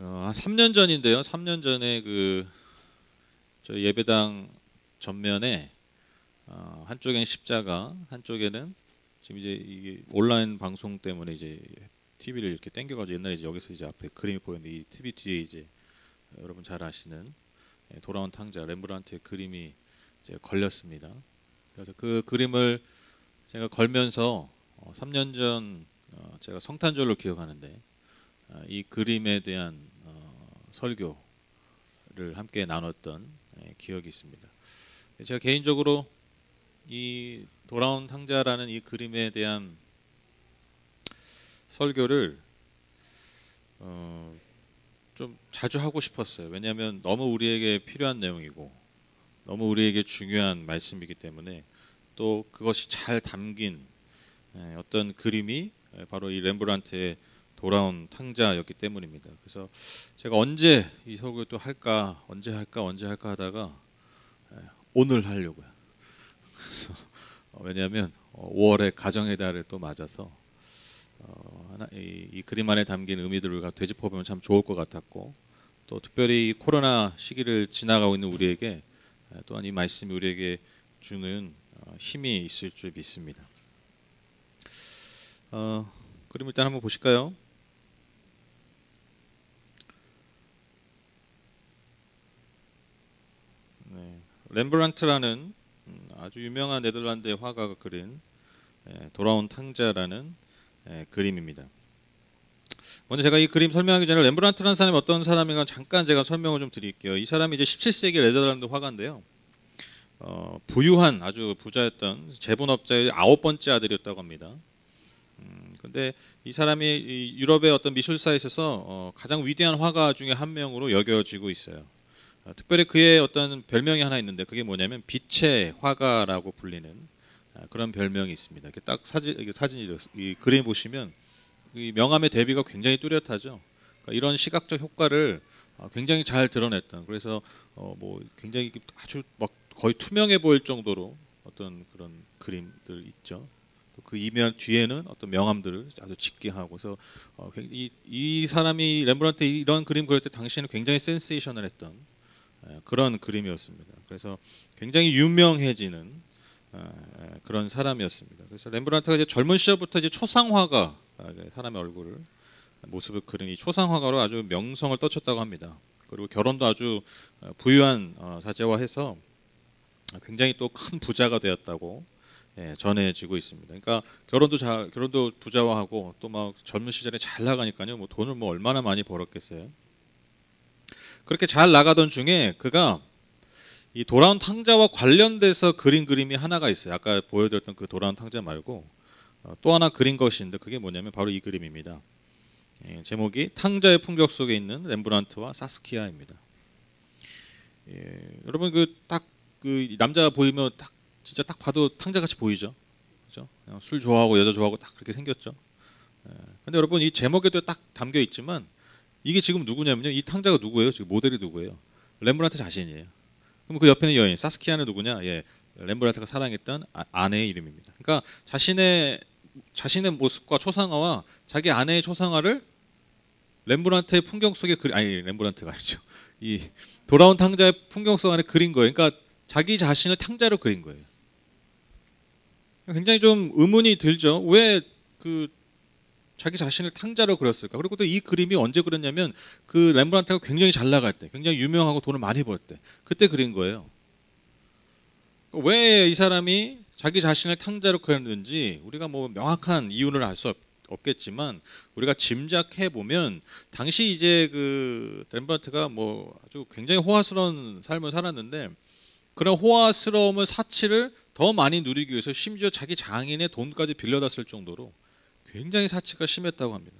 한 3년 전인데요. 3년 전에 저 예배당 전면에 한쪽엔 십자가, 한쪽에는 지금 이제 이게 온라인 방송 때문에 이제 TV를 이렇게 당겨가지고 옛날에 이제 여기서 이제 앞에 그림이 보였는데 이 TV 뒤에 이제 여러분 잘 아시는 돌아온 탕자 렘브란트의 그림이 이제 걸렸습니다. 그래서 그 그림을 제가 걸면서 3년 전 제가 성탄절로 기억하는데 이 그림에 대한 설교를 함께 나눴던 기억이 있습니다. 제가 개인적으로 이 돌아온 탕자라는 이 그림에 대한 설교를 좀 자주 하고 싶었어요. 왜냐하면 너무 우리에게 필요한 내용이고 너무 우리에게 중요한 말씀이기 때문에 또 그것이 잘 담긴 어떤 그림이 바로 이 렘브란트의 돌아온 탕자였기 때문입니다. 그래서 제가 언제 이 설교를 또 할까, 언제 할까 하다가 오늘 하려고요. 그래서 왜냐하면 5월에 가정의 달을 또 맞아서 이 그림 안에 담긴 의미들을 우리가 되짚어보면 참 좋을 것 같았고, 또 특별히 이 코로나 시기를 지나가고 있는 우리에게 또한 이 말씀이 우리에게 주는 힘이 있을 줄 믿습니다. 그림 일단 한번 보실까요? 네, 렘브란트라는 아주 유명한 네덜란드의 화가가 그린 돌아온 탕자라는 그림입니다. 먼저 제가 이 그림 설명하기 전에 렘브란트라는 사람이 어떤 사람인가 잠깐 제가 설명을 좀 드릴게요. 이 사람이 이제 17세기 네덜란드 화가인데요. 부유한 아주 부자였던 재분업자의 9번째 아들이었다고 합니다. 근데 이 사람이 이 유럽의 어떤 미술사에 있어서 가장 위대한 화가 중에 한 명으로 여겨지고 있어요. 특별히 그의 어떤 별명이 하나 있는데 그게 뭐냐면 빛의 화가라고 불리는 그런 별명이 있습니다. 이렇게 딱 사진이 이 그림 보시면 이 명암의 대비가 굉장히 뚜렷하죠. 그러니까 이런 시각적 효과를 굉장히 잘 드러냈던, 그래서 뭐 굉장히 아주 막 거의 투명해 보일 정도로 어떤 그런 그림들 있죠. 그 이면 뒤에는 어떤 명암들을 아주 짙게 하고서 이 사람이 렘브란트 이런 그림 그릴 때 당시에는 굉장히 센세이셔널했던 그런 그림이었습니다. 그래서 굉장히 유명해지는 그런 사람이었습니다. 그래서 렘브란트가 이제 젊은 시절부터 이제 초상화가 사람의 얼굴을 모습을 그린 이 초상화가로 아주 명성을 떨쳤다고 합니다. 그리고 결혼도 아주 부유한 자제와 해서 굉장히 또 큰 부자가 되었다고 전해지고 있습니다. 그러니까 결혼도 부자화하고 또 막 젊은 시절에 잘 나가니까요. 뭐 돈을 뭐 얼마나 많이 벌었겠어요. 그렇게 잘 나가던 중에 그가 이 돌아온 탕자와 관련돼서 그린 그림이 하나가 있어요. 아까 보여드렸던 그 돌아온 탕자 말고 또 하나 그린 것이 있는데 그게 뭐냐면 바로 이 그림입니다. 제목이 탕자의 풍경 속에 있는 렘브란트와 사스키아입니다. 여러분 그 남자 보이면 딱 진짜 딱 봐도 탕자 같이 보이죠. 그죠? 술 좋아하고 여자 좋아하고 딱 그렇게 생겼죠. 근데 여러분 이 제목에도 딱 담겨 있지만 이게 지금 누구냐면요. 이 탕자가 누구예요? 지금 모델이 누구예요? 렘브란트 자신이에요. 그럼 그 옆에는 여인 사스키아는 누구냐? 렘브란트가 사랑했던 아내의 이름입니다. 그러니까 자신의 모습과 초상화와 자기 아내의 초상화를 렘브란트의 풍경 속에 아니 렘브란트가 아니죠. 이 돌아온 탕자의 풍경 속 안에 그린 거예요. 그러니까 자기 자신을 탕자로 그린 거예요. 굉장히 좀 의문이 들죠. 왜 자기 자신을 탕자로 그렸을까? 그리고 또 이 그림이 언제 그렸냐면 그 렘브란트가 굉장히 잘 나갈 때, 굉장히 유명하고 돈을 많이 벌 때, 그때 그린 거예요. 왜 이 사람이 자기 자신을 탕자로 그렸는지 우리가 뭐 명확한 이유를 알 수 없겠지만 우리가 짐작해 보면 당시 이제 그 렘브란트가 뭐 아주 굉장히 호화스러운 삶을 살았는데 그런 호화스러움을 사치를 더 많이 누리기 위해서 심지어 자기 장인의 돈까지 빌려다 쓸 정도로 굉장히 사치가 심했다고 합니다.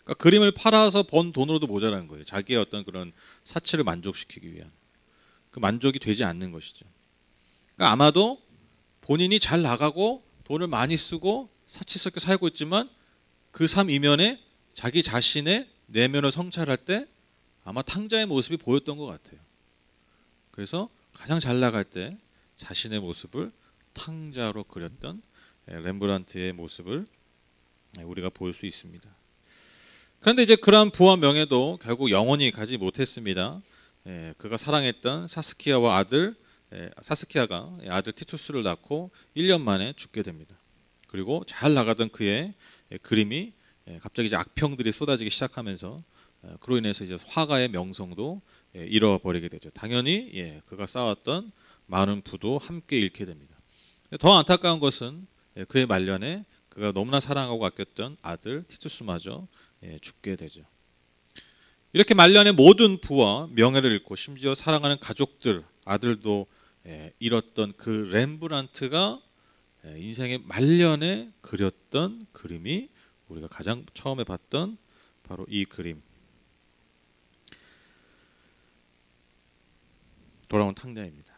그러니까 그림을 팔아서 번 돈으로도 모자란 거예요. 자기의 어떤 그런 사치를 만족시키기 위한 그 만족이 되지 않는 것이죠. 그러니까 아마도 본인이 잘 나가고 돈을 많이 쓰고 사치스럽게 살고 있지만 그 삶 이면에 자기 자신의 내면을 성찰할 때 아마 탕자의 모습이 보였던 것 같아요. 그래서 가장 잘 나갈 때 자신의 모습을 탕자로 그렸던 렘브란트의 모습을 우리가 볼 수 있습니다. 그런데 이제 그러한 부와 명예도 결국 영원히 가지 못했습니다. 그가 사랑했던 사스키아가 아들 티투스를 낳고 1년 만에 죽게 됩니다. 그리고 잘 나가던 그의 그림이 갑자기 이제 악평들이 쏟아지기 시작하면서 그로 인해서 이제 화가의 명성도 잃어버리게 되죠. 당연히 그가 쌓았던 많은 부도 함께 잃게 됩니다. 더 안타까운 것은 그의 말년에 그가 너무나 사랑하고 아꼈던 아들 티투스마저 죽게 되죠. 이렇게 말년에 모든 부와 명예를 잃고 심지어 사랑하는 가족들, 아들도 잃었던 그 렘브란트가 인생의 말년에 그렸던 그림이 우리가 가장 처음에 봤던 바로 이 그림, 돌아온 탕자입니다.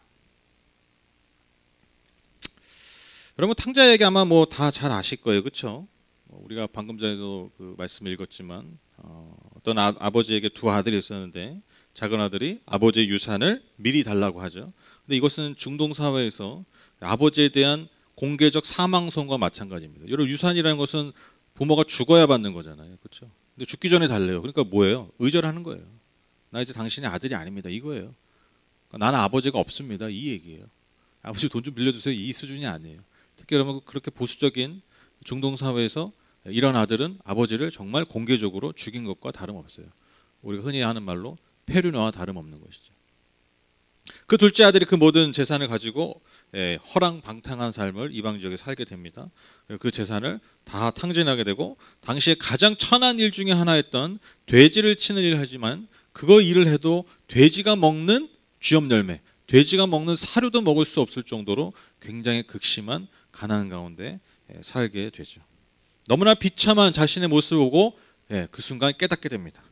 여러분 탕자 얘기 아마 뭐 다 잘 아실 거예요, 그렇죠? 우리가 방금 전에도 그 말씀을 읽었지만 어떤 아버지에게 두 아들이 있었는데 작은 아들이 아버지의 유산을 미리 달라고 하죠. 근데 이것은 중동 사회에서 아버지에 대한 공개적 사망선과 마찬가지입니다. 여러분 유산이라는 것은 부모가 죽어야 받는 거잖아요, 그렇죠? 근데 죽기 전에 달래요. 그러니까 뭐예요? 의절하는 거예요. 나 이제 당신의 아들이 아닙니다. 이거예요. 그러니까 나는 아버지가 없습니다. 이 얘기예요. 아버지 돈 좀 빌려주세요. 이 수준이 아니에요. 특히 여러분 그렇게 보수적인 중동 사회에서 이런 아들은 아버지를 정말 공개적으로 죽인 것과 다름없어요. 우리가 흔히 하는 말로 페류나와 다름없는 것이죠. 그 둘째 아들이 그 모든 재산을 가지고 허랑방탕한 삶을 이방 지역에 살게 됩니다. 그 재산을 다 탕진하게 되고 당시에 가장 천한 일 중에 하나였던 돼지를 치는 일을 하지만 그거 일을 해도 돼지가 먹는 쥐염 열매, 돼지가 먹는 사료도 먹을 수 없을 정도로 굉장히 극심한 가난 가운데 살게 되죠. 너무나 비참한 자신의 모습을 보고 그 순간 깨닫게 됩니다.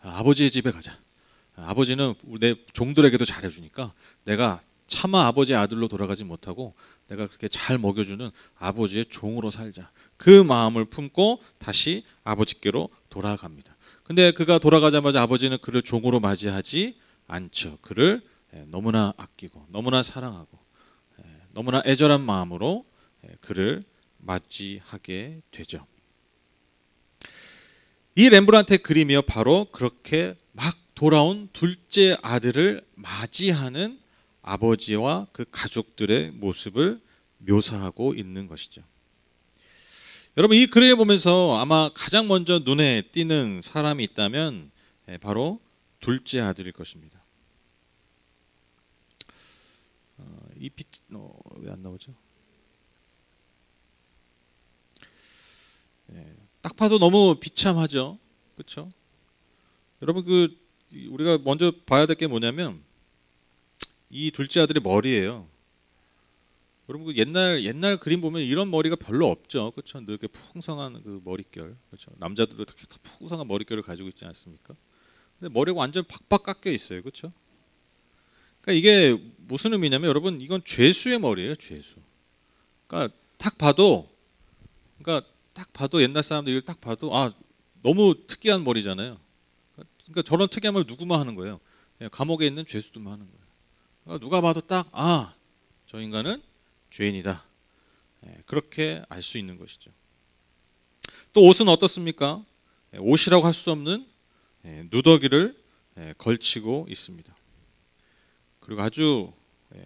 아버지의 집에 가자. 아버지는 내 종들에게도 잘해주니까 내가 차마 아버지의 아들로 돌아가지 못하고 내가 그렇게 잘 먹여주는 아버지의 종으로 살자. 그 마음을 품고 다시 아버지께로 돌아갑니다. 근데 그가 돌아가자마자 아버지는 그를 종으로 맞이하지 않죠. 그를 너무나 아끼고 너무나 사랑하고 너무나 애절한 마음으로 그를 맞이하게 되죠. 이 렘브란트의 그림이요 바로 그렇게 막 돌아온 둘째 아들을 맞이하는 아버지와 그 가족들의 모습을 묘사하고 있는 것이죠. 여러분 이 그림을 보면서 아마 가장 먼저 눈에 띄는 사람이 있다면 바로 둘째 아들일 것입니다. 이 빛 왜 안 나오죠? 딱 봐도 너무 비참하죠, 그렇죠? 여러분 우리가 먼저 봐야 될 게 뭐냐면 이 둘째 아들의 머리예요. 여러분 옛날 그림 보면 이런 머리가 별로 없죠, 그렇죠? 늘 이렇게 풍성한 그 머릿결, 그렇죠? 남자들도 특히 다 풍성한 머릿결을 가지고 있지 않습니까? 근데 머리가 완전 박박 깎여 있어요, 그렇죠? 그러니까 이게 무슨 의미냐면 여러분 이건 죄수의 머리예요, 죄수. 그러니까 딱 봐도 옛날 사람들 이걸 딱 봐도 너무 특이한 머리잖아요. 그러니까 저런 특이한 걸 누구만 하는 거예요. 감옥에 있는 죄수들만 하는 거예요. 그러니까 누가 봐도 딱 저 인간은 죄인이다. 그렇게 알 수 있는 것이죠. 또 옷은 어떻습니까? 옷이라고 할 수 없는 누더기를 걸치고 있습니다. 그리고 아주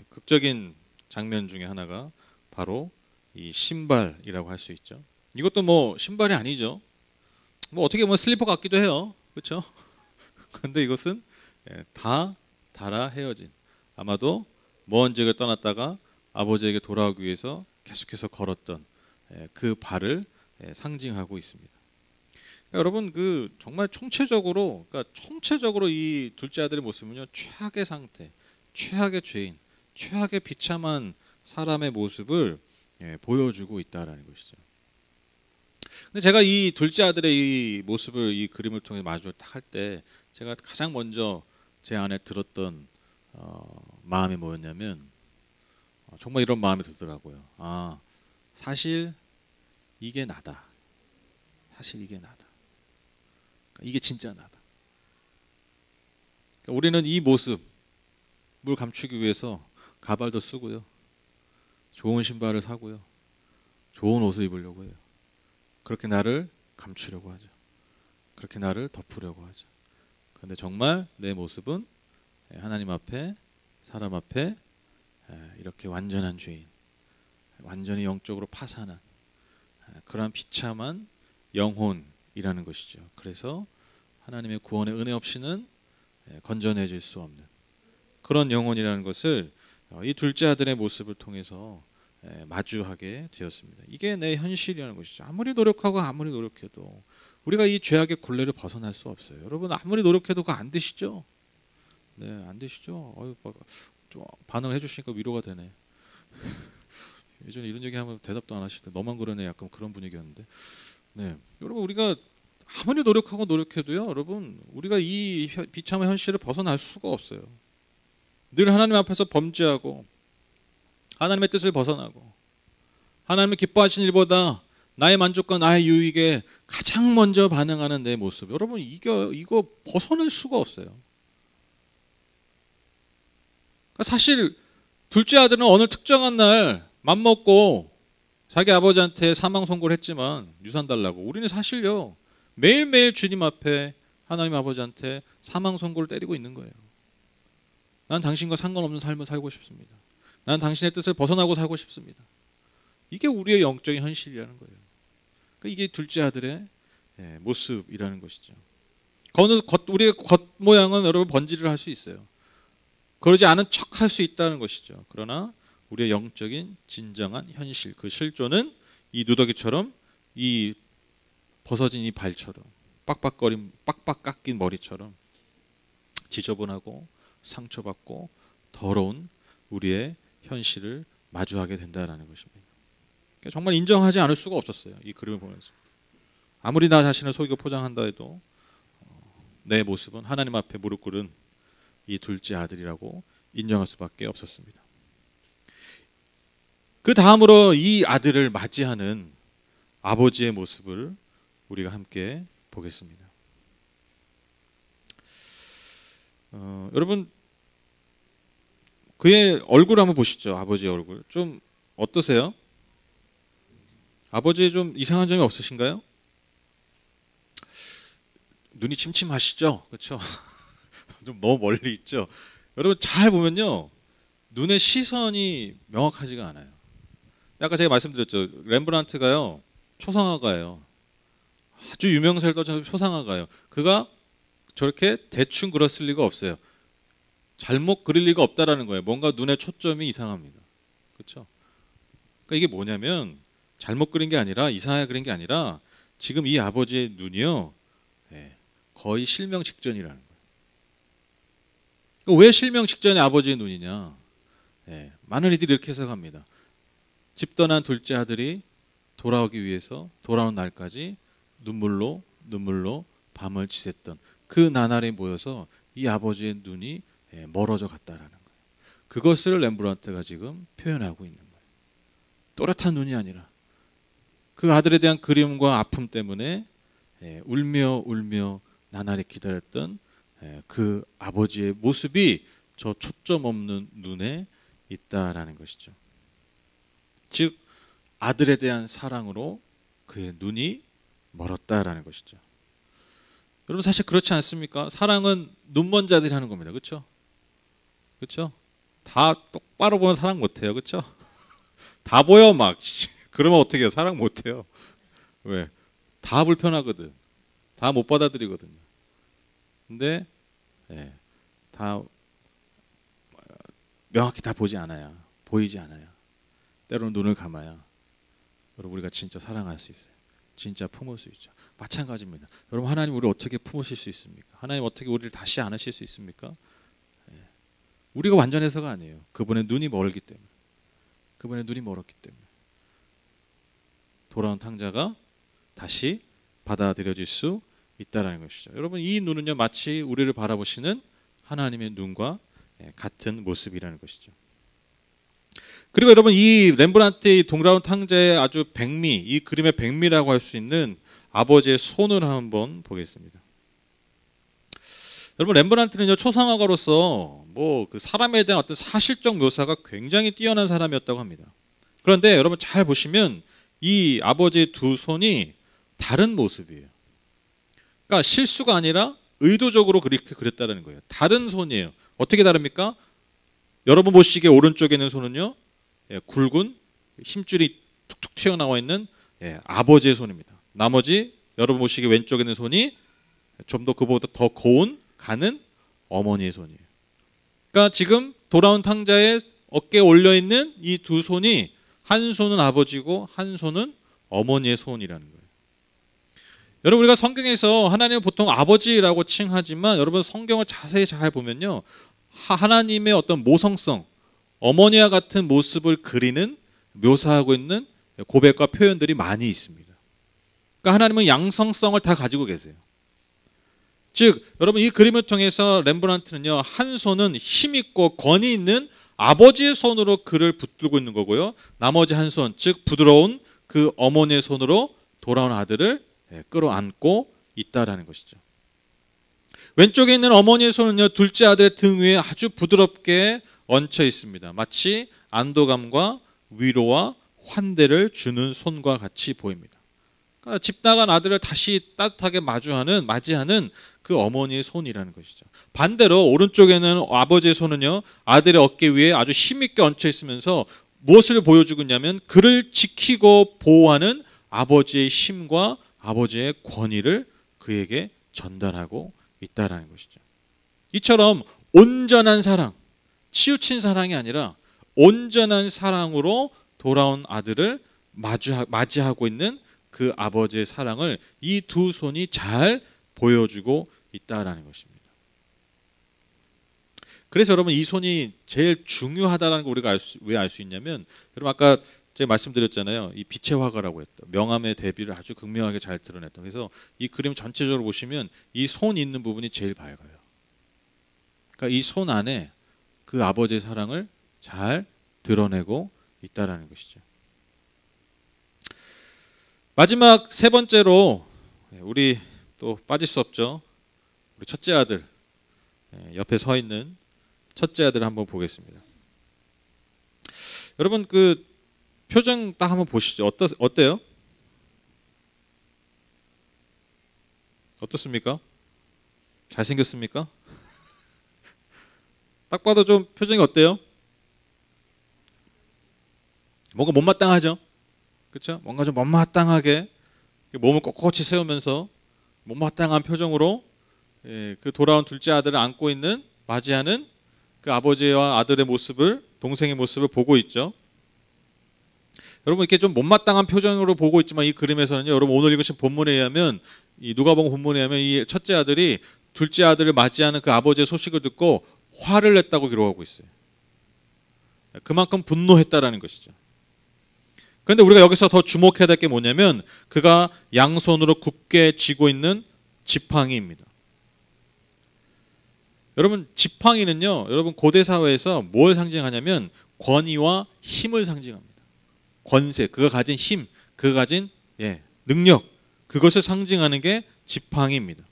극적인 장면 중에 하나가 바로 이 신발이라고 할 수 있죠. 이것도 뭐 신발이 아니죠. 뭐 어떻게 보면 슬리퍼 같기도 해요, 그렇죠? 그런데 이것은 다 달아 헤어진, 아마도 먼 지역에 떠났다가 아버지에게 돌아오기 위해서 계속해서 걸었던 그 발을 상징하고 있습니다. 그러니까 여러분 정말 총체적으로 이 둘째 아들의 모습은요 최악의 상태, 최악의 죄인, 최악의 비참한 사람의 모습을 보여주고 있다라는 것이죠. 근데 제가 이 둘째 아들의 이 모습을 이 그림을 통해 마주를 딱 할 때 제가 가장 먼저 제 안에 들었던 마음이 뭐였냐면 정말 이런 마음이 들더라고요. 사실 이게 나다. 사실 이게 나다. 이게 진짜 나다. 그러니까 우리는 이 모습을 감추기 위해서 가발도 쓰고요. 좋은 신발을 사고요. 좋은 옷을 입으려고 해요. 그렇게 나를 감추려고 하죠. 그렇게 나를 덮으려고 하죠. 그런데 정말 내 모습은 하나님 앞에, 사람 앞에 이렇게 완전한 죄인, 완전히 영적으로 파산한 그러한 비참한 영혼이라는 것이죠. 그래서 하나님의 구원의 은혜 없이는 건져내질 수 없는 그런 영혼이라는 것을 이 둘째 아들의 모습을 통해서 마주하게 되었습니다. 이게 내 현실이라는 것이죠. 아무리 노력하고 아무리 노력해도 우리가 이 죄악의 굴레를 벗어날 수 없어요. 여러분 아무리 노력해도 그거 안 되시죠? 네, 안 되시죠? 좀 반응을 해주시니까 위로가 되네. 예전에 이런 얘기하면 대답도 안 하시던데 너만 그러네, 약간 그런 분위기였는데. 네, 여러분 우리가 아무리 노력하고 노력해도요, 여러분 우리가 이 비참한 현실을 벗어날 수가 없어요. 늘 하나님 앞에서 범죄하고 하나님의 뜻을 벗어나고 하나님을 기뻐하시는 일보다 나의 만족과 나의 유익에 가장 먼저 반응하는 내 모습, 여러분 이거 벗어날 수가 없어요. 그러니까 사실 둘째 아들은 어느 특정한 날 맘먹고 자기 아버지한테 사망 선고를 했지만 유산 달라고, 우리는 사실요 매일매일 주님 앞에 하나님 아버지한테 사망 선고를 때리고 있는 거예요. 난 당신과 상관없는 삶을 살고 싶습니다. 나는 당신의 뜻을 벗어나고 살고 싶습니다. 이게 우리의 영적인 현실이라는 거예요. 그러니까 이게 둘째 아들의 모습이라는 것이죠. 우리의 겉모양은 여러분 번지를 할 수 있어요. 그러지 않은 척 할 수 있다는 것이죠. 그러나 우리의 영적인 진정한 현실, 그 실존은 이 누더기처럼, 이 벗어진 이 발처럼, 빡빡 깎인 머리처럼 지저분하고 상처받고 더러운 우리의 현실을 마주하게 된다는 것입니다. 정말 인정하지 않을 수가 없었어요. 이 그림을 보면서 아무리 나 자신을 속이고 포장한다 해도 내 모습은 하나님 앞에 무릎 꿇은 이 둘째 아들이라고 인정할 수밖에 없었습니다. 그 다음으로 이 아들을 맞이하는 아버지의 모습을 우리가 함께 보겠습니다. 여러분 그의 얼굴 한번 보시죠. 아버지의 얼굴 좀 어떠세요? 아버지의 좀 이상한 점이 없으신가요? 눈이 침침하시죠? 그렇죠? 좀 너무 멀리 있죠? 여러분 잘 보면요 눈의 시선이 명확하지가 않아요. 아까 제가 말씀드렸죠. 렘브란트가요 초상화가예요. 아주 유명세를 떠진 초상화가예요. 그가 저렇게 대충 그렸을 리가 없어요. 잘못 그릴 리가 없다라는 거예요. 뭔가 눈의 초점이 이상합니다. 그렇죠? 그러니까 이게 뭐냐면 잘못 그린 게 아니라, 이상하게 그린 게 아니라 지금 이 아버지의 눈이요 거의 실명 직전이라는 거예요. 왜 실명 직전에 아버지의 눈이냐? 많은 이들이 이렇게 해석합니다. 집 떠난 둘째 아들이 돌아오기 위해서 돌아온 날까지 눈물로 밤을 지샜던 그 나날이 모여서 이 아버지의 눈이 멀어져 갔다라는 거예요. 그것을 렘브란트가 지금 표현하고 있는 거예요. 또렷한 눈이 아니라 그 아들에 대한 그리움과 아픔 때문에 울며 나날이 기다렸던 그 아버지의 모습이 저 초점 없는 눈에 있다라는 것이죠. 즉 아들에 대한 사랑으로 그의 눈이 멀었다라는 것이죠. 여러분 사실 그렇지 않습니까? 사랑은 눈먼 자들이 하는 겁니다. 그렇죠? 그렇죠? 다 똑바로 보면 사랑 못해요. 그렇죠? 다 보여 막. 그러면 어떻게 해요? 사랑 못해요. 왜? 다 불편하거든. 다 못 받아들이거든요. 근데 다 명확히 다 보이지 않아야 때로는 눈을 감아야 여러분 우리가 진짜 사랑할 수 있어요. 진짜 품을 수 있죠. 마찬가지입니다. 여러분 하나님 우리를 어떻게 품으실 수 있습니까? 하나님 어떻게 우리를 다시 안으실 수 있습니까? 우리가 완전해서가 아니에요. 그분의 눈이 멀기 때문에. 그분의 눈이 멀었기 때문에 돌아온 탕자가 다시 받아들여질 수 있다는 것이죠. 여러분 이 눈은요 마치 우리를 바라보시는 하나님의 눈과 같은 모습이라는 것이죠. 그리고 여러분 이 렘브란트의 돌아온 탕자의 아주 백미, 이 그림의 백미라고 할 수 있는 아버지의 손을 한번 보겠습니다. 여러분 렘브란트는요 초상화가로서 뭐 그 사람에 대한 어떤 사실적 묘사가 굉장히 뛰어난 사람이었다고 합니다. 그런데 여러분 잘 보시면 이 아버지의 두 손이 다른 모습이에요. 그러니까 실수가 아니라 의도적으로 그렇게 그렸다는 거예요. 다른 손이에요. 어떻게 다릅니까? 여러분 보시기에 오른쪽에 있는 손은요, 굵은 힘줄이 툭툭 튀어나와 있는 아버지의 손입니다. 나머지 여러분 보시기에 왼쪽에 있는 손이 좀 더 그보다 더 고운 가는 어머니의 손이에요. 그러니까 지금 돌아온 탕자의 어깨에 올려 있는 이 두 손이 한 손은 아버지고 한 손은 어머니의 손이라는 거예요. 여러분 우리가 성경에서 하나님을 보통 아버지라고 칭하지만 여러분 성경을 자세히 잘 보면요, 하나님의 어떤 모성성, 어머니와 같은 모습을 그리는 묘사하고 있는 고백과 표현들이 많이 있습니다. 그러니까 하나님은 양성성을 다 가지고 계세요. 즉 여러분 이 그림을 통해서 렘브란트는요, 한 손은 힘있고 권위 있는 아버지의 손으로 그를 붙들고 있는 거고요, 나머지 한 손, 즉 부드러운 그 어머니의 손으로 돌아온 아들을 끌어안고 있다라는 것이죠. 왼쪽에 있는 어머니의 손은요, 둘째 아들의 등 위에 아주 부드럽게 얹혀 있습니다. 마치 안도감과 위로와 환대를 주는 손과 같이 보입니다. 그러니까 집 나간 아들을 다시 따뜻하게 맞이하는 그 어머니의 손이라는 것이죠. 반대로 오른쪽에는 아버지의 손은요, 아들의 어깨 위에 아주 힘있게 얹혀 있으면서 무엇을 보여주고 있냐면 그를 지키고 보호하는 아버지의 힘과 아버지의 권위를 그에게 전달하고 있다라는 것이죠. 이처럼 온전한 사랑, 치우친 사랑이 아니라 온전한 사랑으로 돌아온 아들을 맞이하고 있는 그 아버지의 사랑을 이 두 손이 잘 보여주고 있다라는 것입니다. 그래서 여러분 이 손이 제일 중요하다는 걸 우리가 왜 알 수 있냐면, 여러분 아까 제가 말씀드렸잖아요. 이 빛의 화가라고 했다. 명암의 대비를 아주 극명하게 잘 드러냈다. 그래서 이 그림 전체적으로 보시면 이 손 있는 부분이 제일 밝아요. 그러니까 이 손 안에 그 아버지의 사랑을 잘 드러내고 있다라는 것이죠. 마지막 세 번째로 우리 또 빠질 수 없죠. 우리 첫째 아들, 옆에 서 있는 첫째 아들 한번 보겠습니다. 여러분 그 표정 딱 한번 보시죠. 어때요? 어떻습니까? 잘생겼습니까? 딱 봐도 좀 표정이 어때요? 뭔가 못마땅하죠? 그렇죠? 뭔가 좀 못마땅하게 몸을 꼿꼿이 세우면서 못마땅한 표정으로 그 돌아온 둘째 아들을 안고 있는, 맞이하는 그 아버지와 아들의 모습을, 동생의 모습을 보고 있죠. 여러분 이렇게 좀 못마땅한 표정으로 보고 있지만 이 그림에서는요, 여러분 오늘 읽으신 본문에 의하면, 이 누가복음 본문에 의하면 이 첫째 아들이 둘째 아들을 맞이하는 그 아버지의 소식을 듣고 화를 냈다고 기록하고 있어요. 그만큼 분노했다라는 것이죠. 그런데 우리가 여기서 더 주목해야 될 게 뭐냐면 그가 양손으로 굳게 쥐고 있는 지팡이입니다. 여러분 지팡이는요, 여러분 고대 사회에서 뭘 상징하냐면 권위와 힘을 상징합니다. 권세, 그가 가진 힘, 그가 가진 능력, 그것을 상징하는 게 지팡이입니다.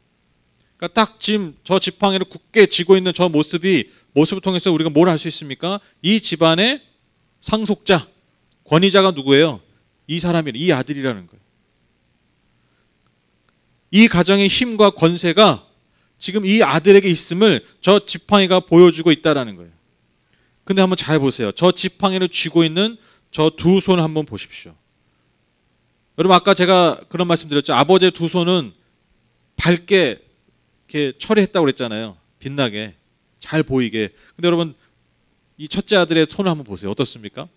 그러니까 딱 지금 저 지팡이를 굳게 쥐고 있는 저 모습을 통해서 우리가 뭘 알 수 있습니까? 이 집안의 상속자, 권위자가 누구예요? 이 사람이, 이 아들이라는 거예요. 이 가정의 힘과 권세가 지금 이 아들에게 있음을 저 지팡이가 보여주고 있다라는 거예요. 근데 한번 잘 보세요. 저 지팡이를 쥐고 있는 저 두 손을 한번 보십시오. 여러분 아까 제가 그런 말씀 드렸죠. 아버지의 두 손은 밝게 이렇게 처리했다고 그랬잖아요. 빛나게, 잘 보이게. 근데 여러분 이 첫째 아들의 손을 한번 보세요. 어떻습니까?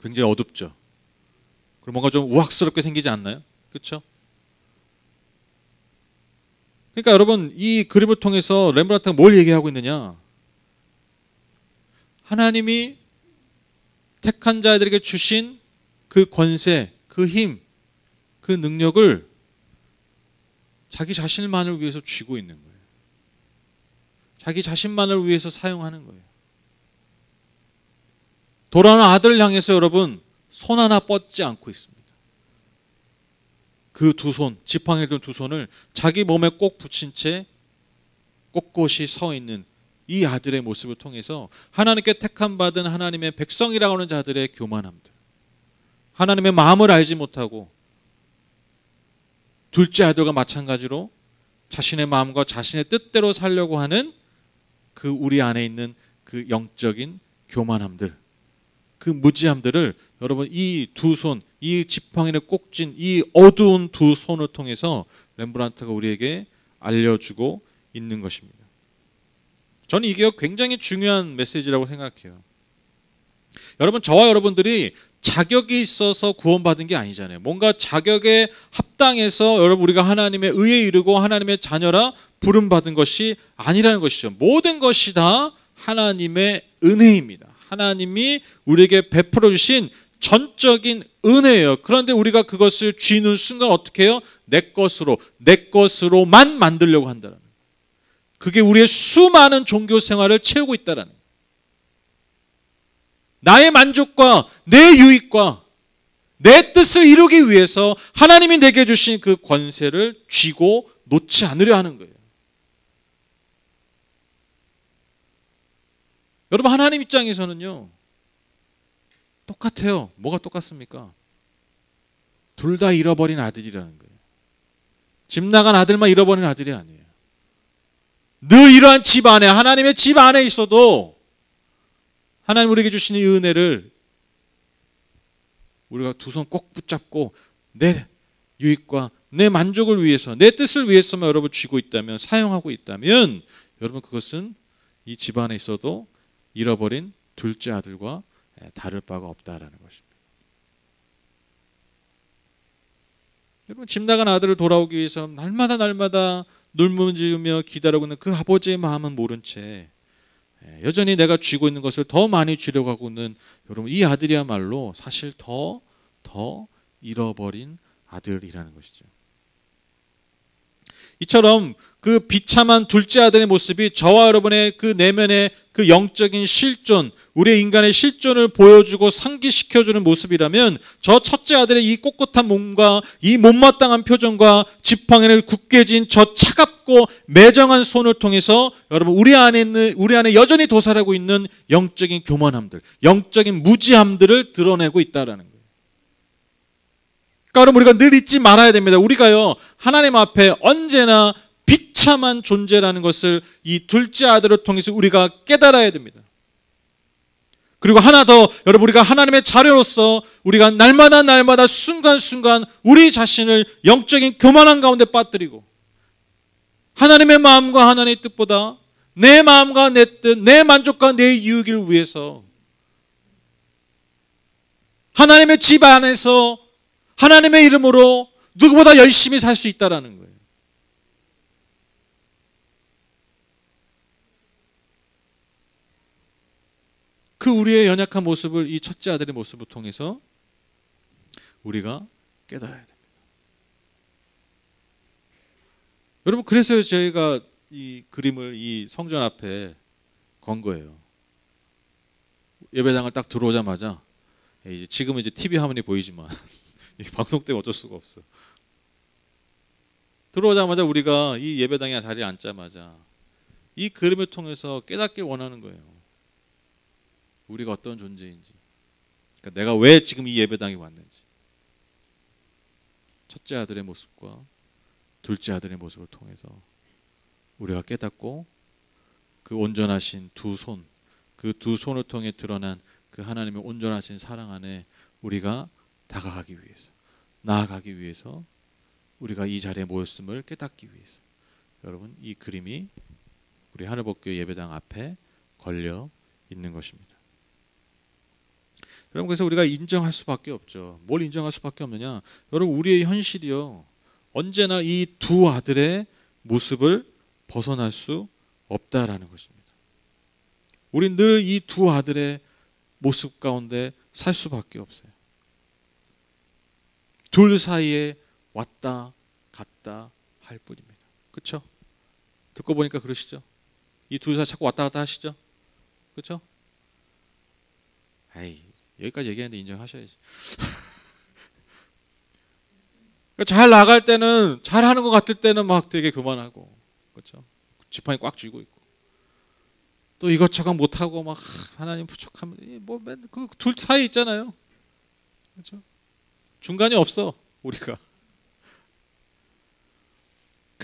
굉장히 어둡죠. 그리고 뭔가 좀 우악스럽게 생기지 않나요? 그렇죠? 그러니까 여러분 이 그림을 통해서 렘브란트가 뭘 얘기하고 있느냐? 하나님이 택한 자들에게 주신 그 권세, 그 힘, 그 능력을 자기 자신만을 위해서 쥐고 있는 거예요. 자기 자신만을 위해서 사용하는 거예요. 돌아오는 아들을 향해서 여러분 손 하나 뻗지 않고 있습니다. 그 두 손, 지팡이에 든 두 손을 자기 몸에 꼭 붙인 채 꼿꼿이 서 있는 이 아들의 모습을 통해서 하나님께 택함 받은 하나님의 백성이라고 하는 자들의 교만함들, 하나님의 마음을 알지 못하고 둘째 아들과 마찬가지로 자신의 마음과 자신의 뜻대로 살려고 하는 그 우리 안에 있는 그 영적인 교만함들, 그 무지함들을 여러분 이 두 손, 이 지팡이를 꼭 쥔 이 어두운 두 손을 통해서 렘브란트가 우리에게 알려주고 있는 것입니다. 저는 이게 굉장히 중요한 메시지라고 생각해요. 여러분, 저와 여러분들이 자격이 있어서 구원받은 게 아니잖아요. 뭔가 자격에 합당해서 여러분 우리가 하나님의 의에 이르고 하나님의 자녀라 부름받은 것이 아니라는 것이죠. 모든 것이 다 하나님의 은혜입니다. 하나님이 우리에게 베풀어 주신 전적인 은혜예요. 그런데 우리가 그것을 쥐는 순간 어떻게 해요? 내 것으로만 만들려고 한다는 거예요. 그게 우리의 수많은 종교 생활을 채우고 있다는 거예요. 나의 만족과 내 유익과 내 뜻을 이루기 위해서 하나님이 내게 주신 그 권세를 쥐고 놓지 않으려 하는 거예요. 여러분, 하나님 입장에서는요, 똑같아요. 뭐가 똑같습니까? 둘 다 잃어버린 아들이라는 거예요. 집 나간 아들만 잃어버린 아들이 아니에요. 늘 이러한 집 안에, 하나님의 집 안에 있어도 하나님 우리에게 주신 이 은혜를 우리가 두 손 꼭 붙잡고 내 유익과 내 만족을 위해서, 내 뜻을 위해서만 여러분 쥐고 있다면, 사용하고 있다면 여러분 그것은 이 집 안에 있어도 잃어버린 둘째 아들과 다를 바가 없다라는 것입니다. 여러분, 집 나간 아들을 돌아오기 위해서 날마다 눈물지으며 기다리고 있는 그 아버지의 마음은 모른 채 여전히 내가 쥐고 있는 것을 더 많이 쥐려고 하고 있는 여러분, 이 아들이야말로 사실 더 잃어버린 아들이라는 것이죠. 이처럼 그 비참한 둘째 아들의 모습이 저와 여러분의 그 내면의 그 영적인 실존, 우리의 인간의 실존을 보여주고 상기시켜주는 모습이라면 저 첫째 아들의 이 꼿꼿한 몸과 이 못마땅한 표정과 지팡이를 굳게 쥔 저 차갑고 매정한 손을 통해서 여러분 우리 안에 여전히 도살하고 있는 영적인 교만함들, 영적인 무지함들을 드러내고 있다라는 거예요. 그러니까 여러분 우리가 늘 잊지 말아야 됩니다. 우리가요 하나님 앞에 언제나 비참한 존재라는 것을 이 둘째 아들을 통해서 우리가 깨달아야 됩니다. 그리고 하나 더, 여러분 우리가 하나님의 자녀로서 우리가 날마다 순간순간 우리 자신을 영적인 교만함 가운데 빠뜨리고 하나님의 마음과 하나님의 뜻보다 내 마음과 내 뜻, 내 만족과 내 유익을 위해서 하나님의 집 안에서 하나님의 이름으로 누구보다 열심히 살 수 있다라는 거예요. 그 우리의 연약한 모습을 이 첫째 아들의 모습을 통해서 우리가 깨달아야 됩니다. 여러분, 그래서 저희가 이 그림을 이 성전 앞에 건 거예요. 예배당을 딱 들어오자마자, 지금은 이제 TV 화면이 보이지만 방송 때문에 어쩔 수가 없어. 들어오자마자 우리가 이 예배당에 자리에 앉자마자 이 그림을 통해서 깨닫길 원하는 거예요. 우리가 어떤 존재인지, 그러니까 내가 왜 지금 이 예배당에 왔는지, 첫째 아들의 모습과 둘째 아들의 모습을 통해서 우리가 깨닫고 그 온전하신 두 손, 그 두 손을 통해 드러난 그 하나님의 온전하신 사랑 안에 우리가 다가가기 위해서, 나아가기 위해서 우리가 이 자리에 모였음을 깨닫기 위해서 여러분 이 그림이 우리 하늘복교회 예배당 앞에 걸려 있는 것입니다. 여러분, 그래서 우리가 인정할 수밖에 없죠. 뭘 인정할 수밖에 없느냐? 여러분, 우리의 현실이요 언제나 이 두 아들의 모습을 벗어날 수 없다라는 것입니다. 우린 늘 이 두 아들의 모습 가운데 살 수밖에 없어요. 둘 사이에 왔다 갔다 할 뿐입니다. 그렇죠? 듣고 보니까 그러시죠? 이 둘 사이 자꾸 왔다 갔다 하시죠? 그렇죠? 에이, 여기까지 얘기하는데 인정하셔야지. 잘 나갈 때는, 잘하는 것 같을 때는 막 되게 교만하고, 그렇죠? 지팡이 꽉 쥐고 있고, 또 이것저것 못하고 막 하나님 부족하면 뭐 그 둘 사이 있잖아요. 그렇죠? 중간이 없어 우리가.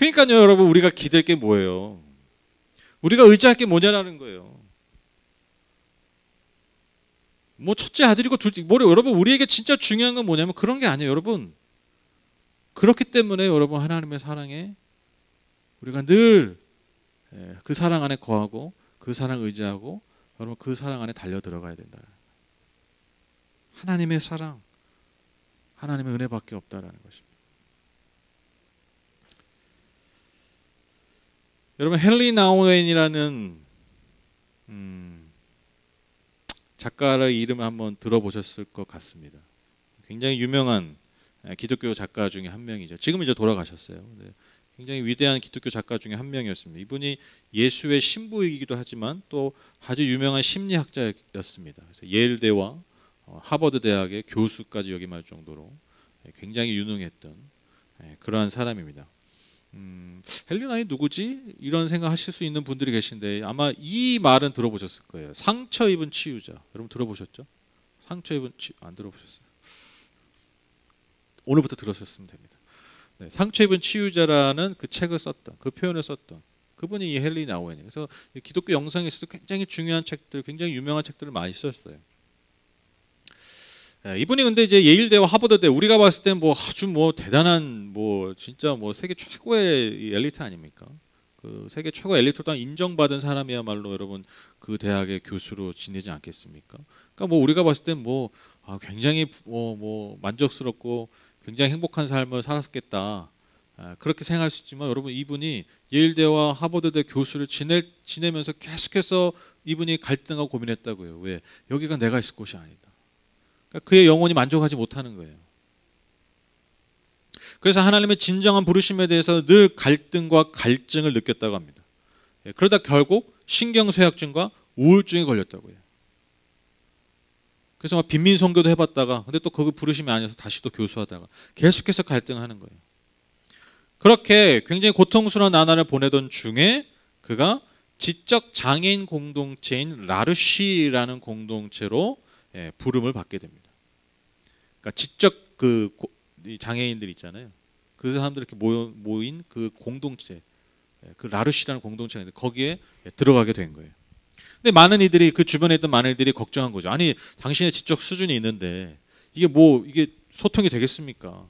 그러니까요, 여러분, 우리가 기댈 게 뭐예요? 우리가 의지할 게 뭐냐라는 거예요. 뭐 첫째 아들이고 둘째, 뭐 여러분, 우리에게 진짜 중요한 건 뭐냐면 그런 게 아니에요, 여러분. 그렇기 때문에 여러분, 하나님의 사랑에 우리가 늘 그 사랑 안에 거하고 그 사랑 의지하고 여러분, 그 사랑 안에 달려 들어가야 된다. 하나님의 사랑, 하나님의 은혜밖에 없다라는 것입니다. 여러분, 헨리 나우엔이라는 작가의 이름을 한번 들어보셨을 것 같습니다. 굉장히 유명한 기독교 작가 중에 한 명이죠. 지금 이제 돌아가셨어요. 굉장히 위대한 기독교 작가 중에 한 명이었습니다. 이분이 예수의 신부이기도 하지만 또 아주 유명한 심리학자였습니다. 그래서 예일대와 하버드 대학의 교수까지 역임할 정도로 굉장히 유능했던 그러한 사람입니다. 헬리나이 누구지? 이런 생각하실 수 있는 분들이 계신데 아마 이 말은 들어보셨을 거예요. 상처 입은 치유자. 여러분 들어보셨죠? 상처 입은 안 들어보셨어요? 오늘부터 들으셨으면 됩니다. 네, 상처 입은 치유자라는 그 책을 썼던, 그 표현을 썼던 그분이 이 헨리 나우엔이에요. 그래서 기독교 영성에 있어서 굉장히 중요한 책들, 굉장히 유명한 책들을 많이 썼어요. 이분이 근데 이제 예일대와 하버드대, 우리가 봤을 때 뭐 아주 뭐 대단한 뭐 진짜 뭐 세계 최고의 엘리트 아닙니까? 그 세계 최고 엘리트로 인정받은 사람이야말로 여러분 그 대학의 교수로 지내지 않겠습니까? 그러니까 뭐 우리가 봤을 때 뭐 굉장히 뭐 만족스럽고 굉장히 행복한 삶을 살았겠다. 그렇게 생각할 수 있지만 여러분, 이분이 예일대와 하버드대 교수를 지내면서 계속해서 이분이 갈등하고 고민했다고요. 왜? 여기가 내가 있을 곳이 아니다. 그러니까 그의 영혼이 만족하지 못하는 거예요. 그래서 하나님의 진정한 부르심에 대해서 늘 갈등과 갈증을 느꼈다고 합니다. 그러다 결국 신경쇠약증과 우울증에 걸렸다고 해요. 그래서 막 빈민 선교도 해봤다가 근데 또 거기 부르심이 아니어서 다시 또 교수하다가 계속해서 갈등하는 거예요. 그렇게 굉장히 고통스러운 나날을 보내던 중에 그가 지적 장애인 공동체인 라르쉬라는 공동체로 부름을 받게 됩니다. 그러니까 지적 장애인들 있잖아요. 그 사람들 이렇게 모인 그 공동체, 그 라르쉬라는 공동체가 있는데 거기에 들어가게 된 거예요. 근데 많은 이들이, 그 주변에 있던 많은 이들이 걱정한 거죠. 아니, 당신의 지적 수준이 있는데 이게 소통이 되겠습니까?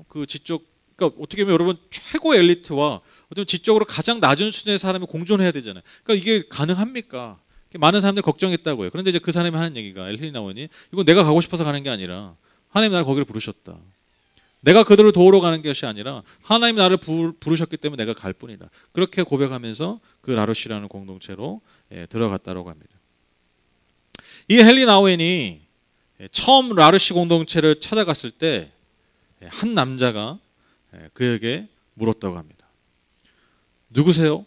그 지적, 그러니까 어떻게 보면 여러분 최고 엘리트와 어떤 지적으로 가장 낮은 수준의 사람이 공존해야 되잖아요. 그러니까 이게 가능합니까? 많은 사람들이 걱정했다고요. 그런데 이제 그 사람이 하는 얘기가, 헨리 나우엔이, 이건 내가 가고 싶어서 가는 게 아니라 하나님 나를 거기를 부르셨다. 내가 그들을 도우러 가는 것이 아니라 하나님 나를 부르셨기 때문에 내가 갈 뿐이다. 그렇게 고백하면서 그 라르쉬라는 공동체로 들어갔다고 합니다. 이 헨리 나우엔이 처음 라르쉬 공동체를 찾아갔을 때 한 남자가 그에게 물었다고 합니다. 누구세요?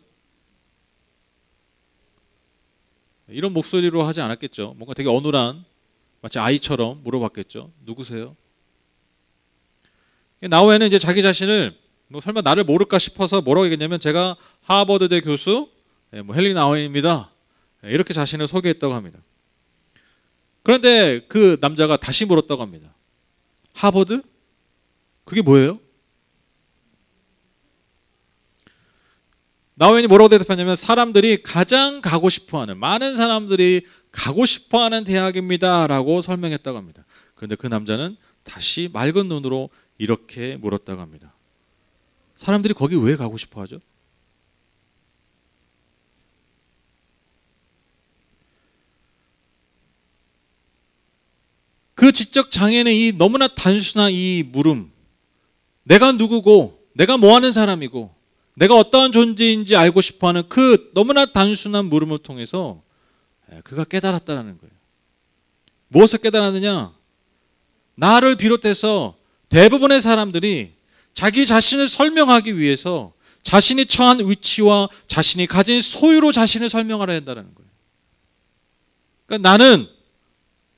이런 목소리로 하지 않았겠죠. 뭔가 되게 어눌한, 마치 아이처럼 물어봤겠죠. 누구세요? 나우엔은 이제 자기 자신을 뭐 설마 나를 모를까 싶어서 뭐라고 얘기했냐면, 제가 하버드대 교수 뭐 헨리 나우엔입니다. 이렇게 자신을 소개했다고 합니다. 그런데 그 남자가 다시 물었다고 합니다. 하버드? 그게 뭐예요? 나우엔이 뭐라고 대답했냐면, 사람들이 가장 가고 싶어하는, 많은 사람들이 가고 싶어하는 대학입니다 라고 설명했다고 합니다. 그런데 그 남자는 다시 맑은 눈으로 이렇게 물었다고 합니다. 사람들이 거기 왜 가고 싶어 하죠? 그 지적 장애는 이 너무나 단순한 이 물음, 내가 누구고 내가 뭐 하는 사람이고 내가 어떠한 존재인지 알고 싶어하는 그 너무나 단순한 물음을 통해서 그가 깨달았다는 거예요. 무엇을 깨달았느냐? 나를 비롯해서 대부분의 사람들이 자기 자신을 설명하기 위해서 자신이 처한 위치와 자신이 가진 소유로 자신을 설명하려 한다는 거예요. 그러니까 나는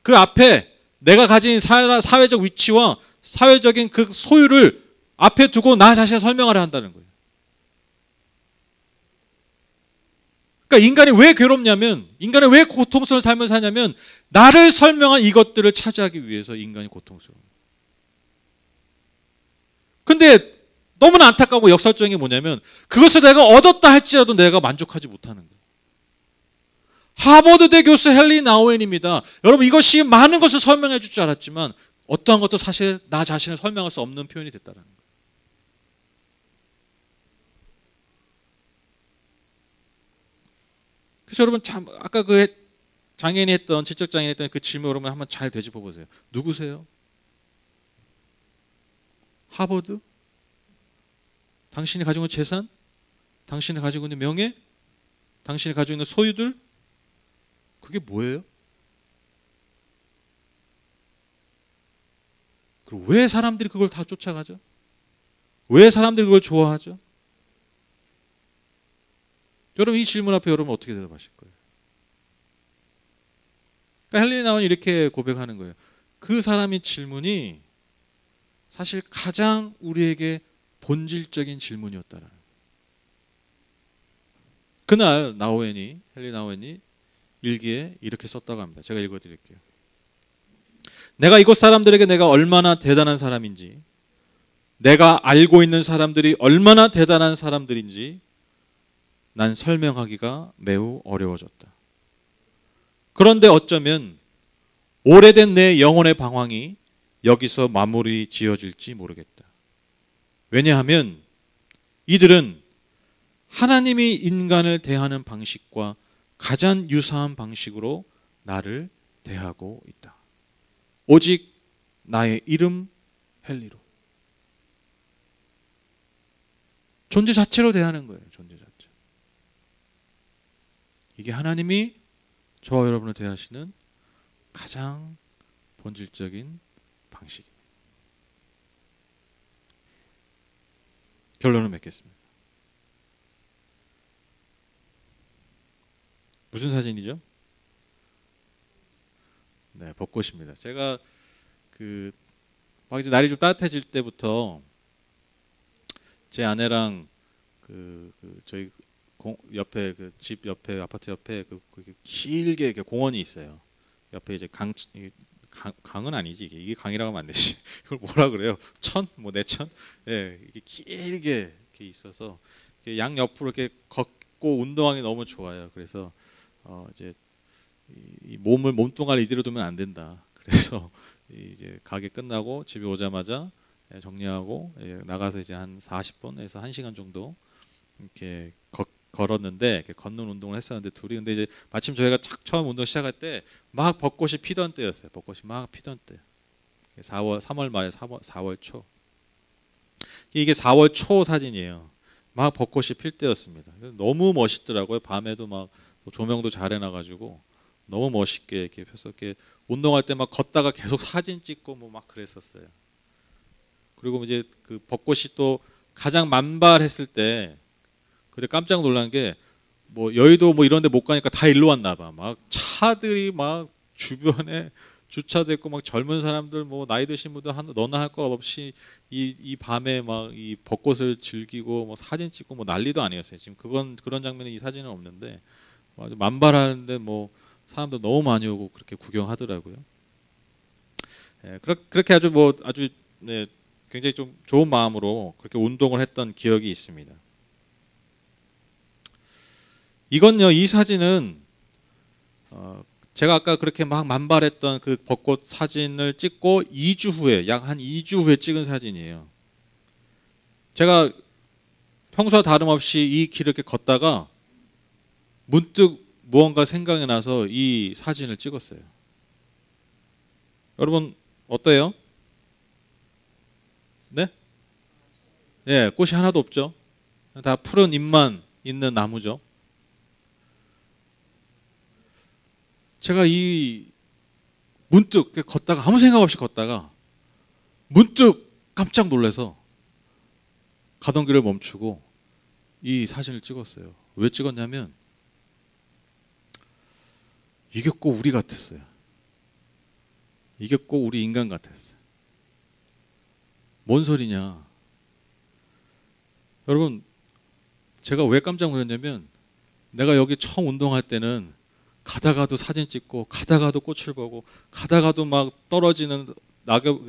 그 앞에 내가 가진 사회적 위치와 사회적인 그 소유를 앞에 두고 나 자신을 설명하려 한다는 거예요. 그러니까 인간이 왜 괴롭냐면, 인간이 왜 고통스러운 삶을 사냐면, 나를 설명한 이것들을 차지하기 위해서 인간이 고통스러워요. 근데 너무나 안타까고 역설적인 게 뭐냐면 그것을 내가 얻었다 할지라도 내가 만족하지 못하는 거예요. 하버드대 교수 헨리 나우엔입니다. 여러분 이것이 많은 것을 설명해 줄 줄 알았지만 어떠한 것도 사실 나 자신을 설명할 수 없는 표현이 됐다는 거예요. 그래서 여러분 참 아까 그 장애인이 했던 지적 장애인이 했던 그 질문 여러분 한번 잘 되짚어 보세요. 누구세요? 하버드? 당신이 가지고 있는 재산? 당신이 가지고 있는 명예? 당신이 가지고 있는 소유들? 그게 뭐예요? 그리고 왜 사람들이 그걸 다 쫓아가죠? 왜 사람들이 그걸 좋아하죠? 여러분 이 질문 앞에 여러분 어떻게 대답하실 거예요? 그러니까 헨리 나우엔이 이렇게 고백하는 거예요. 그 사람의 질문이 사실 가장 우리에게 본질적인 질문이었다라는 거예요. 그날 헨리 나우엔이 일기에 이렇게 썼다고 합니다. 제가 읽어드릴게요. 내가 이곳 사람들에게 내가 얼마나 대단한 사람인지, 내가 알고 있는 사람들이 얼마나 대단한 사람들인지 난 설명하기가 매우 어려워졌다. 그런데 어쩌면 오래된 내 영혼의 방황이 여기서 마무리 지어질지 모르겠다. 왜냐하면 이들은 하나님이 인간을 대하는 방식과 가장 유사한 방식으로 나를 대하고 있다. 오직 나의 이름 헨리로. 존재 자체로 대하는 거예요. 존재 자체. 이게 하나님이 저와 여러분을 대하시는 가장 본질적인 방식입니다. 결론을 맺겠습니다. 무슨 사진이죠? 네, 벚꽃입니다. 제가 막 이제 날이 좀 따뜻해질 때부터 제 아내랑 저희 옆에 집 옆에 아파트 옆에 길게 길게 있어요. 옆에 이제 강은 아니지 이게 강이라고 하면 안 되지. 이걸 뭐라 그래요? 뭐 내천? 예, 이게 길게 이렇게 있어서 양 옆으로 이렇게 걷고 운동하기 너무 좋아요. 그래서 이제 이 몸뚱아리 이대로 두면 안 된다. 그래서 이제 가게 끝나고 집에 오자마자 정리하고 나가서 이제 한 40분에서 1시간 정도 이렇게 걸었는데 이렇게 걷는 운동을 했었는데 둘이 근데 이제 마침 저희가 처음 운동 시작할 때 막 벚꽃이 피던 때였어요. 벚꽃이 막 피던 때. 3월 말에 4월 초. 이게 4월 초 사진이에요. 막 벚꽃이 필 때였습니다. 너무 멋있더라고요. 밤에도 막 조명도 잘 해놔가지고 너무 멋있게 이렇게 펴서 이렇게 운동할 때 막 걷다가 계속 사진 찍고 뭐 막 그랬었어요. 그리고 이제 그 벚꽃이 또 가장 만발했을 때 그때 깜짝 놀란 게 뭐 여의도 뭐 이런 데 못 가니까 다 일로 왔나 봐. 막 차들이 막 주변에 주차돼 있고 막 젊은 사람들 뭐 나이 드신 분들 너나 할 거 없이 이 밤에 막 이 벚꽃을 즐기고 뭐 사진 찍고 뭐 난리도 아니었어요. 지금 그런 장면이 이 사진은 없는데 만발하는데 뭐 사람들 너무 많이 오고 그렇게 구경하더라고요. 예, 그렇게 아주 네, 굉장히 좀 좋은 마음으로 그렇게 운동을 했던 기억이 있습니다. 이건요, 이 사진은 제가 아까 그렇게 막 만발했던 그 벚꽃 사진을 찍고 2주 후에 약 한 2주 후에 찍은 사진이에요. 제가 평소와 다름없이 이 길을 이렇게 걷다가 문득 무언가 생각이 나서 이 사진을 찍었어요. 여러분 어때요? 네? 예, 꽃이 하나도 없죠. 다 푸른 잎만 있는 나무죠. 제가 문득 걷다가 아무 생각 없이 걷다가 문득 깜짝 놀라서 가던 길을 멈추고 이 사진을 찍었어요. 왜 찍었냐면 이게 꼭 우리 같았어요. 이게 꼭 우리 인간 같았어요. 뭔 소리냐? 여러분, 제가 왜 깜짝 놀랐냐면 내가 여기 처음 운동할 때는 가다가도 사진 찍고 가다가도 꽃을 보고 가다가도 막 떨어지는 낙엽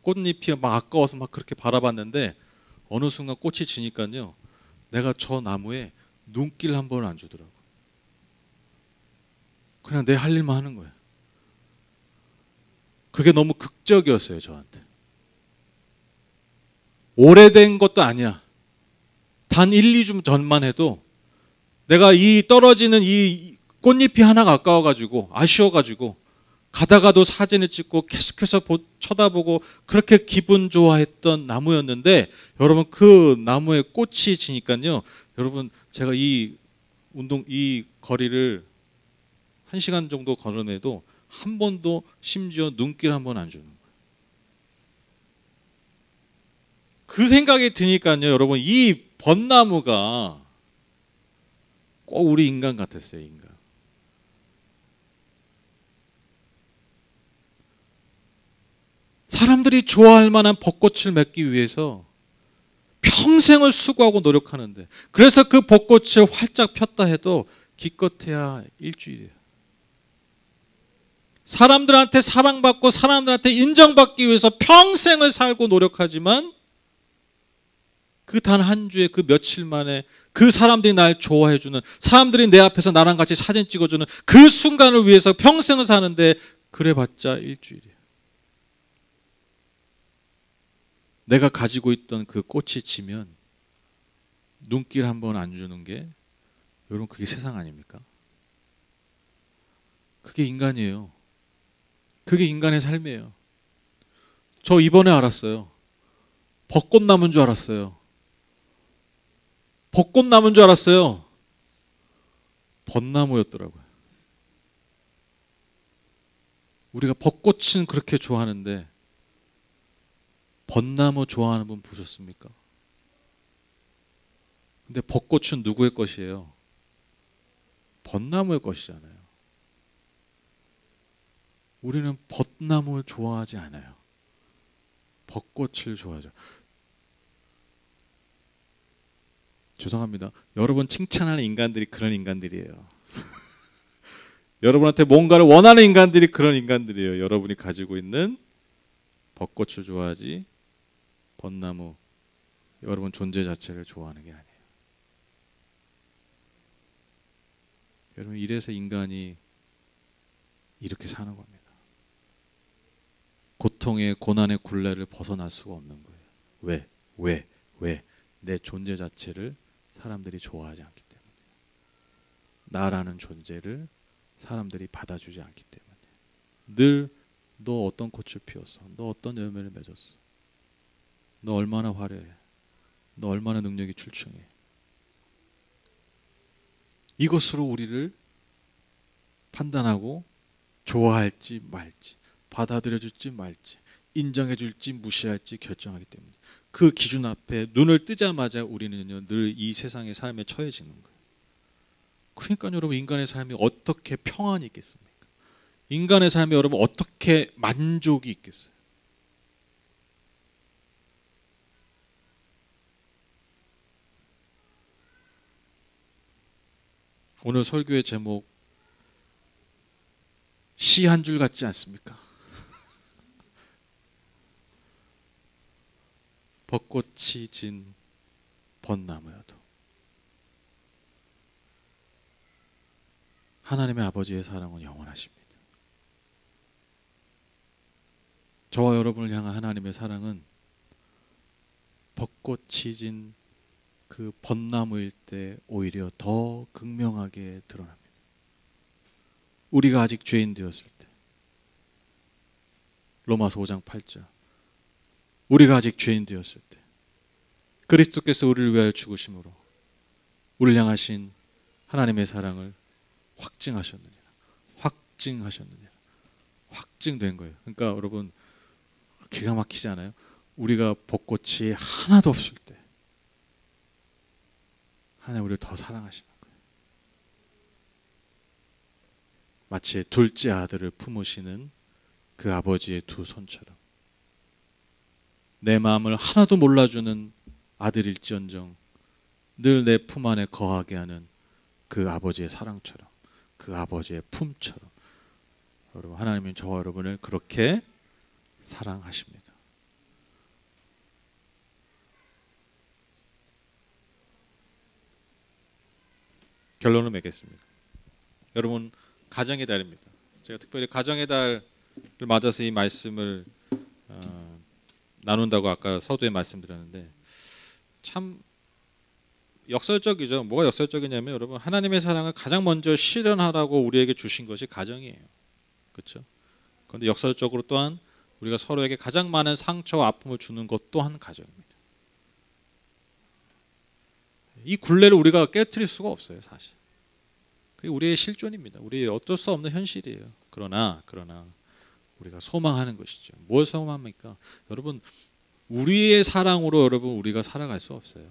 꽃잎이 막 아까워서 막 그렇게 바라봤는데 어느 순간 꽃이 지니까요, 내가 저 나무에 눈길 한 번 안 주더라고. 그냥 내 할 일만 하는 거예요. 그게 너무 극적이었어요, 저한테. 오래된 것도 아니야. 단 1, 2주 전만 해도 내가 이 떨어지는 이 꽃잎이 하나가 아까워가지고 아쉬워가지고 가다가도 사진을 찍고 계속해서 쳐다보고 그렇게 기분 좋아했던 나무였는데, 여러분 그 나무에 꽃이 지니까요, 여러분 제가 이 거리를 1시간 정도 걸어내도 한 번도 심지어 눈길 한 번 안 주는 거예요. 그 생각이 드니까요, 여러분 이 벚나무가 꼭 우리 인간 같았어요. 인간. 사람들이 좋아할 만한 벚꽃을 맺기 위해서 평생을 수고하고 노력하는데, 그래서 그 벚꽃을 활짝 폈다 해도 기껏해야 일주일이에요. 사람들한테 사랑받고 사람들한테 인정받기 위해서 평생을 살고 노력하지만 그 단 한 주에 그 며칠 만에 그 사람들이 날 좋아해주는, 사람들이 내 앞에서 나랑 같이 사진 찍어주는 그 순간을 위해서 평생을 사는데 그래봤자 일주일이에요. 내가 가지고 있던 그 꽃이 지면 눈길 한 번 안 주는 게, 여러분 그게 세상 아닙니까? 그게 인간이에요. 그게 인간의 삶이에요. 저 이번에 알았어요. 벚꽃나무인 줄 알았어요. 벚꽃나무인 줄 알았어요. 벚나무였더라고요. 우리가 벚꽃은 그렇게 좋아하는데 벚나무 좋아하는 분 보셨습니까? 근데 벚꽃은 누구의 것이에요? 벚나무의 것이잖아요. 우리는 벚나무 좋아하지 않아요. 벚꽃을 좋아하죠. 죄송합니다. 여러분 칭찬하는 인간들이 그런 인간들이에요. 여러분한테 뭔가를 원하는 인간들이 그런 인간들이에요. 여러분이 가지고 있는 벚꽃을 좋아하지 벚나무, 여러분 존재 자체를 좋아하는 게 아니에요. 여러분 이래서 인간이 이렇게 사는 겁니다. 고통의 고난의 굴레를 벗어날 수가 없는 거예요. 왜? 내 존재 자체를 사람들이 좋아하지 않기 때문에. 나라는 존재를 사람들이 받아주지 않기 때문에. 늘 너 어떤 꽃을 피웠어? 너 어떤 열매를 맺었어? 너 얼마나 화려해? 너 얼마나 능력이 출중해? 이것으로 우리를 판단하고 좋아할지 말지, 받아들여줄지 말지, 인정해줄지 무시할지 결정하기 때문에, 그 기준 앞에 눈을 뜨자마자 우리는요 늘 이 세상의 삶에 처해지는 거예요. 그러니까 여러분 인간의 삶이 어떻게 평안이 있겠습니까? 인간의 삶에 여러분 어떻게 만족이 있겠어요? 오늘 설교의 제목 시 한 줄 같지 않습니까? 벚꽃이 진 벚나무여도 하나님의 아버지의 사랑은 영원하십니다. 저와 여러분을 향한 하나님의 사랑은 벚꽃이 진 그 벚나무일 때 오히려 더 극명하게 드러납니다. 우리가 아직 죄인 되었을 때, 로마서 5장 8절, 우리가 아직 죄인 되었을 때 그리스도께서 우리를 위하여 죽으심으로 우리를 향하신 하나님의 사랑을 확증하셨느니라. 확증된 거예요. 그러니까 여러분 기가 막히지 않아요? 우리가 벚꽃이 하나도 없을 때 하나님 우리를 더 사랑하시는 거예요. 마치 둘째 아들을 품으시는 그 아버지의 두 손처럼, 내 마음을 하나도 몰라주는 아들일지언정 늘 내 품 안에 거하게 하는 그 아버지의 사랑처럼, 그 아버지의 품처럼 여러분 하나님은 저와 여러분을 그렇게 사랑하십니다. 결론을 맺겠습니다. 여러분, 가정의 달입니다. 제가 특별히 가정의 달을 맞아서 이 말씀을 나눈다고 아까 서두에 말씀드렸는데 참 역설적이죠. 뭐가 역설적이냐면 여러분, 하나님의 사랑을 가장 먼저 실현하라고 우리에게 주신 것이 가정이에요. 그렇죠? 그런데 역설적으로 또한 우리가 서로에게 가장 많은 상처와 아픔을 주는 것 또한 가정입니다. 이 굴레를 우리가 깨트릴 수가 없어요, 사실. 그게 우리의 실존입니다. 우리의 어쩔 수 없는 현실이에요. 그러나 우리가 소망하는 것이죠. 뭘 소망합니까? 여러분, 우리의 사랑으로 여러분 우리가 살아갈 수 없어요.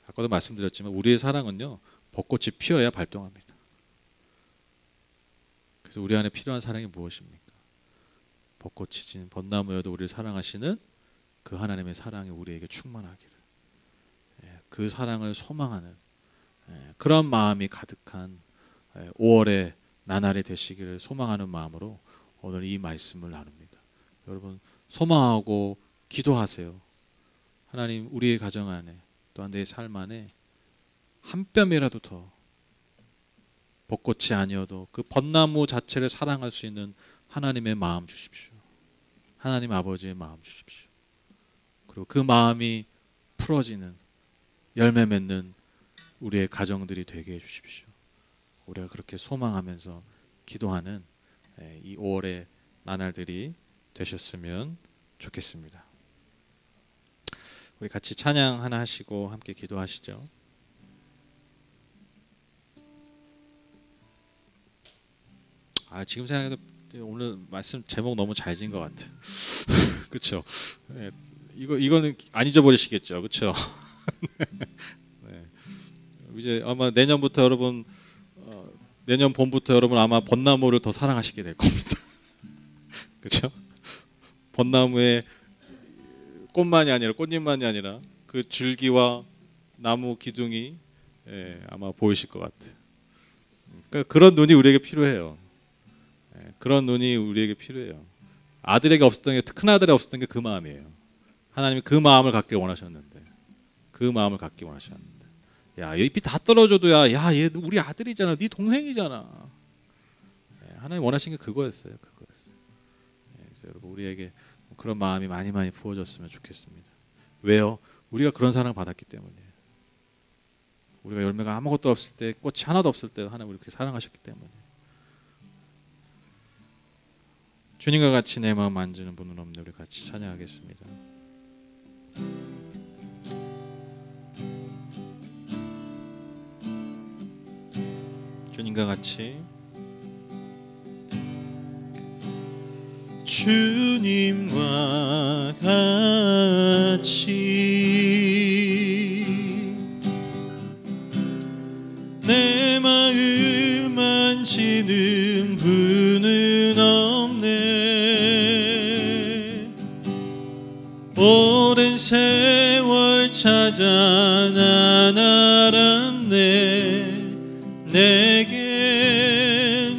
아까도 말씀드렸지만 우리의 사랑은요, 벚꽃이 피어야 발동합니다. 그래서 우리 안에 필요한 사랑이 무엇입니까? 벚꽃이 진 벚나무여도 우리를 사랑하시는 그 하나님의 사랑이 우리에게 충만하기를, 그 사랑을 소망하는 그런 마음이 가득한 5월의 나날이 되시기를 소망하는 마음으로 오늘 이 말씀을 나눕니다. 여러분, 소망하고 기도하세요. 하나님, 우리의 가정 안에 또한 내 삶 안에 한 뼘이라도 더 벚꽃이 아니어도 그 벚나무 자체를 사랑할 수 있는 하나님의 마음 주십시오. 하나님 아버지의 마음 주십시오. 그리고 그 마음이 풀어지는, 열매 맺는 우리의 가정들이 되게 해주십시오. 우리가 그렇게 소망하면서 기도하는 이 5월의 나날들이 되셨으면 좋겠습니다. 우리 같이 찬양 하나 하시고 함께 기도하시죠. 지금 생각해도 오늘 말씀 제목 너무 잘 지은 것 같아. 그렇죠? 이거는 안 잊어버리시겠죠, 그렇죠? 네. 이제 아마 내년부터 여러분, 내년 봄부터 여러분 아마 벚나무를 더 사랑하시게 될 겁니다. 그렇죠? 벚나무의 꽃만이 아니라, 꽃잎만이 아니라 그 줄기와 나무 기둥이 아마 보이실 것 같아요. 그러니까 그런 눈이 우리에게 필요해요. 그런 눈이 우리에게 필요해요. 아들에게 없었던 게, 큰 아들에 없었던 게 그 마음이에요. 하나님이 그 마음을 갖길 원하셨는데, 그 마음을 갖기 원하셨는데, 야, 잎이 다 떨어져도 얘 우리 아들이잖아, 네 동생이잖아. 하나님 원하신 게 그거였어요. 그래서 여러분, 우리에게 그런 마음이 많이 부어졌으면 좋겠습니다. 왜요? 우리가 그런 사랑을 받았기 때문이에요. 우리가 열매가 아무것도 없을 때, 꽃이 하나도 없을 때 하나님 우리 그렇게 사랑하셨기 때문에. 주님과 같이 내 마음 만지는 분은 없네. 우리 같이 찬양하겠습니다. 주님과 같이. 주님과 같이 내 마음 만지는 분은 없네. 오랜 세월 찾아 난 알았네. 내겐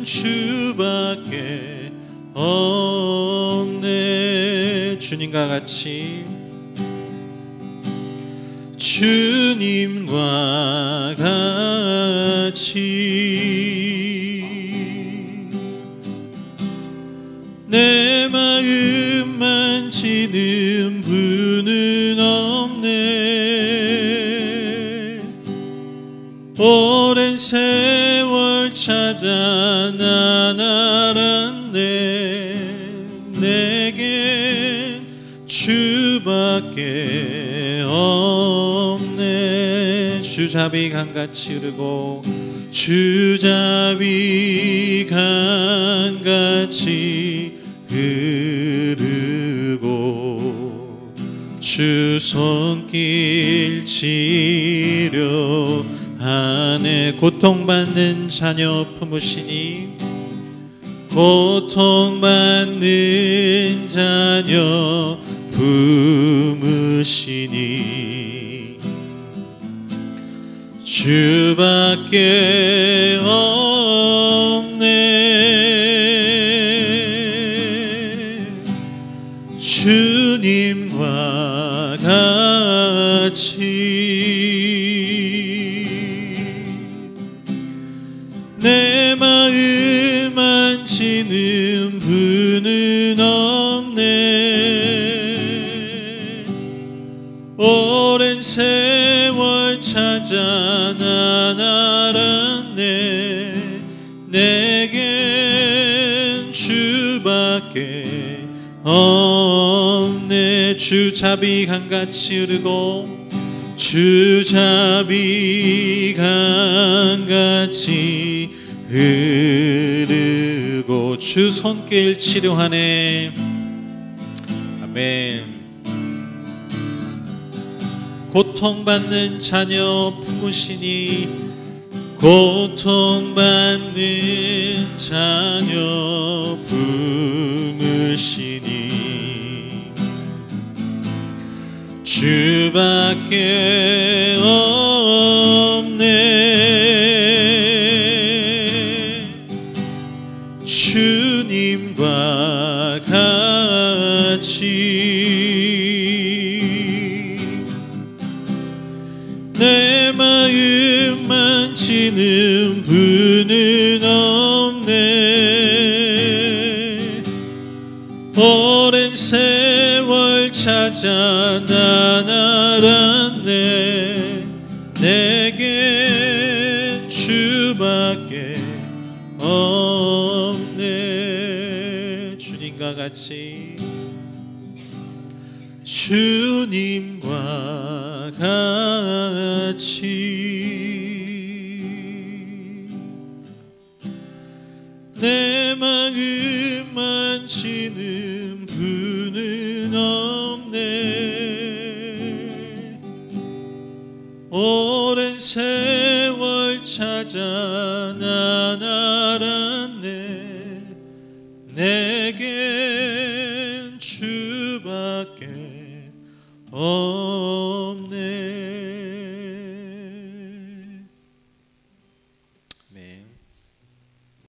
주밖에 없네. 주님과 같이. 주님과 같이 내 마음 만지는 분은 없네. 오랜 세월 찾아 난 알았네. 내겐 주밖에 없네. 주잡이 강같이 흐르고 주잡이 강같이 흐르고 주 손길 치료하네. 고통받는 자녀 품으시니 고통받는 자녀 품으시니 주밖에 없네. 주님과 같이 없네. 주잡이 강같이 흐르고 주잡이 강같이 흐르고 주 손길 치료하네. 아멘. 고통받는 자녀 품으시니 고통받는 자녀 품으시니 주밖에 없네. 주님과 같이 내 마음 만지는 분은 없네. 오랜 세월 찾아 난 알았네. 내겐 주밖에 없네. 주님과 같이 주님과 같이 내 마음 만지는 분은 없네. 오랜 세월 찾아 난 알았네. 내겐 주밖에 없네.